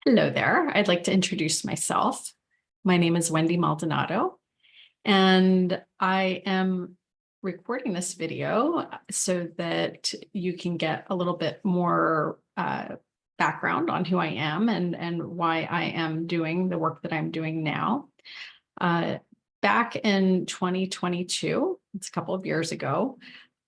Hello there. I'd like to introduce myself. My name is Wendy Maldonado, and I am recording this video so that you can get a little bit more background on who I am and why I am doing the work that I'm doing now. Back in 2022, it's a couple of years ago,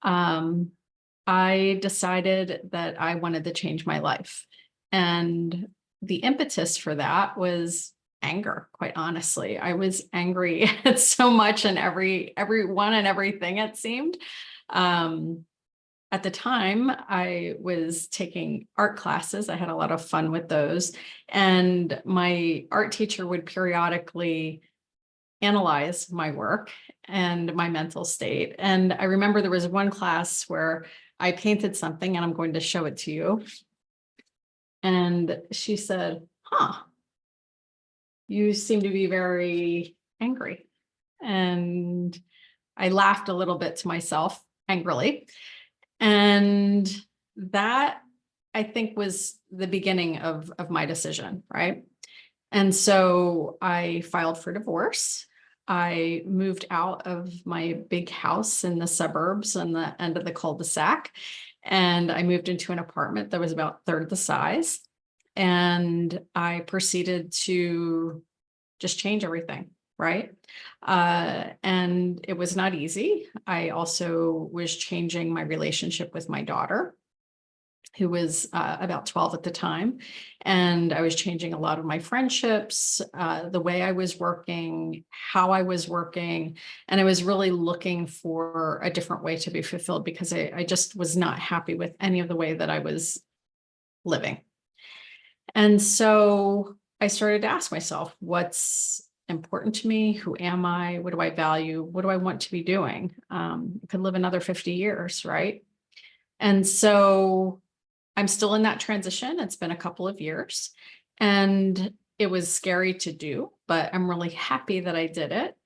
I decided that I wanted to change my life. And the impetus for that was anger, quite honestly. I was angry at so much and everyone and everything, it seemed. At the time, I was taking art classes. I had a lot of fun with those. And my art teacher would periodically analyze my work and my mental state. And I remember there was one class where I painted something, and I'm going to show it to you. And she said, you seem to be very angry. And I laughed a little bit to myself angrily. And that, I think, was the beginning of my decision, right? And so I filed for divorce. I moved out of my big house in the suburbs on the end of the cul-de-sac, and I moved into an apartment that was about third the size. And I proceeded to just change everything, right? And it was not easy. I also was changing my relationship with my daughter, who was about 12 at the time. And I was changing a lot of my friendships, the way I was working, how I was working. And I was really looking for a different way to be fulfilled because I just was not happy with any of the way that I was living. And so I started to ask myself, what's important to me? Who am I? What do I value? What do I want to be doing? I could live another 50 years, right? And so I'm still in that transition. It's been a couple of years, and it was scary to do, but I'm really happy that I did it.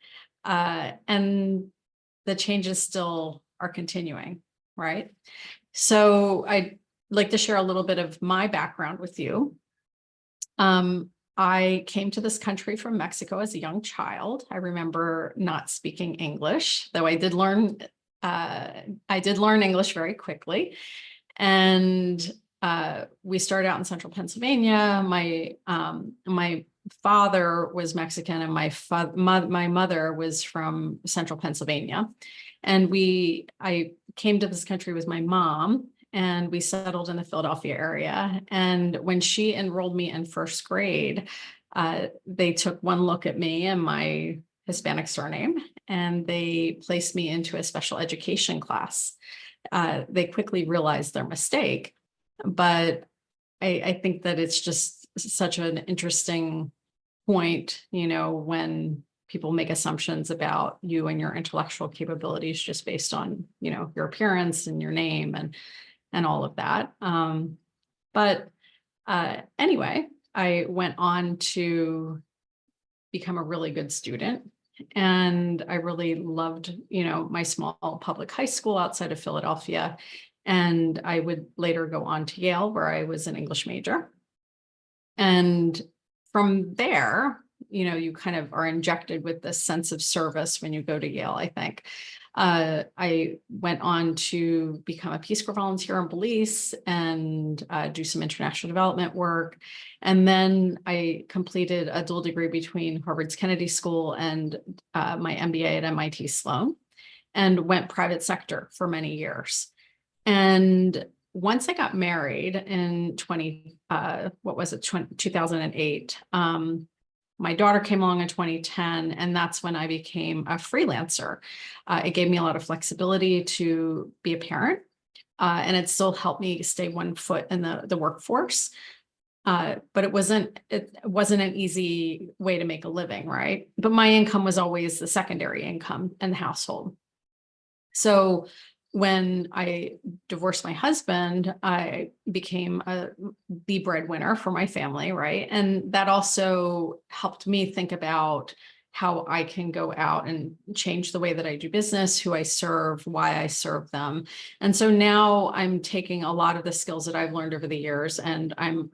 And the changes still are continuing, right? So I'd like to share a little bit of my background with you. I came to this country from Mexico as a young child. I remember not speaking English, though I did learn English very quickly. And we started out in central Pennsylvania. My father was Mexican, and my mother was from central Pennsylvania. And I came to this country with my mom, and we settled in the Philadelphia area. And when she enrolled me in first grade, they took one look at me and my Hispanic surname, and they placed me into a special education class. They quickly realized their mistake, but I think that it's just such an interesting point, when people make assumptions about you and your intellectual capabilities just based on, your appearance and your name and all of that. But anyway, I went on to become a really good student. And I really loved, my small public high school outside of Philadelphia. And I would later go on to Yale, where I was an English major. And from there, you kind of are injected with this sense of service when you go to Yale, I think. I went on to become a Peace Corps volunteer in Belize and do some international development work. And then I completed a dual degree between Harvard's Kennedy School and my MBA at MIT Sloan, and went private sector for many years. And once I got married in 2008, my daughter came along in 2010, and that's when I became a freelancer. It gave me a lot of flexibility to be a parent, and it still helped me stay one foot in the workforce. But it wasn't an easy way to make a living, right? But my income was always the secondary income in the household. So when I divorced my husband, I became the breadwinner for my family, right? And that also helped me think about how I can go out and change the way that I do business, who I serve, why I serve them. And so now I'm taking a lot of the skills that I've learned over the years, and I'm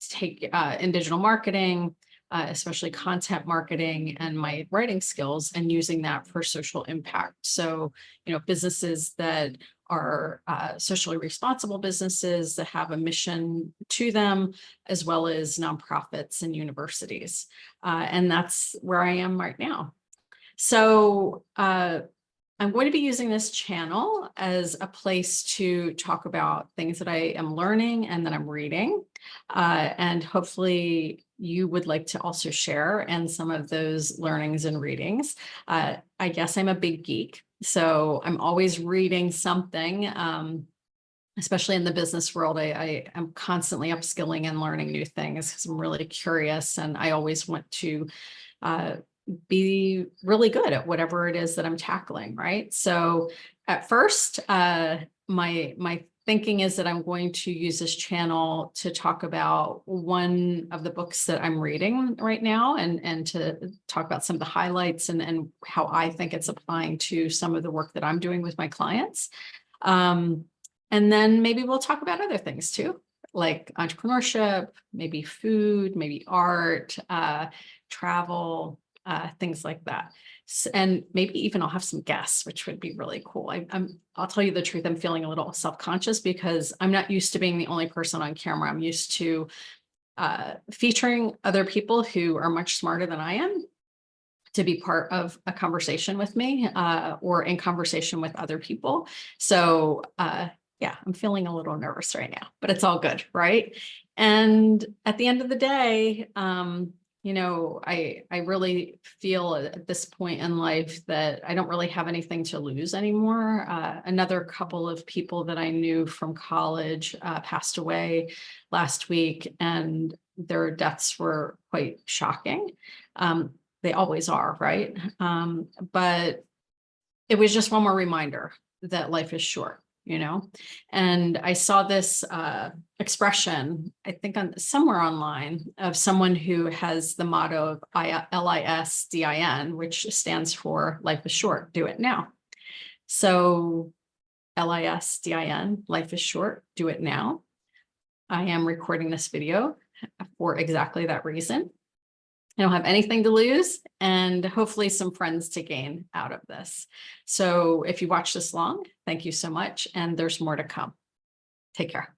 take in digital marketing, especially content marketing and my writing skills, and using that for social impact. So, businesses that are socially responsible businesses that have a mission to them, as well as nonprofits and universities. And that's where I am right now. So I'm going to be using this channel as a place to talk about things that I am learning and that I'm reading. And hopefully you would like to also share in some of those learnings and readings. I guess I'm a big geek, so I'm always reading something. Especially in the business world, I am constantly upskilling and learning new things because I'm really curious, and I always want to be really good at whatever it is that I'm tackling, right? So at first, my thinking is that I'm going to use this channel to talk about one of the books that I'm reading right now, and to talk about some of the highlights and how I think it's applying to some of the work that I'm doing with my clients. And then maybe we'll talk about other things too, like entrepreneurship, maybe food, maybe art, travel, things like that. And maybe even I'll have some guests, which would be really cool. I'll tell you the truth, I'm feeling a little self-conscious because I'm not used to being the only person on camera. I'm used to featuring other people who are much smarter than I am to be part of a conversation with me, or in conversation with other people. So yeah, I'm feeling a little nervous right now, but it's all good, right? And at the end of the day, I really feel at this point in life that I don't really have anything to lose anymore. Another couple of people that I knew from college passed away last week, and their deaths were quite shocking. They always are, right? But it was just one more reminder that life is short. And I saw this expression, I think somewhere online, of someone who has the motto of LISDIN, which stands for life is short, do it now. So LISDIN, life is short, do it now. I am recording this video for exactly that reason. I don't have anything to lose, and hopefully some friends to gain out of this. So if you watch this long, thank you so much. And there's more to come. Take care.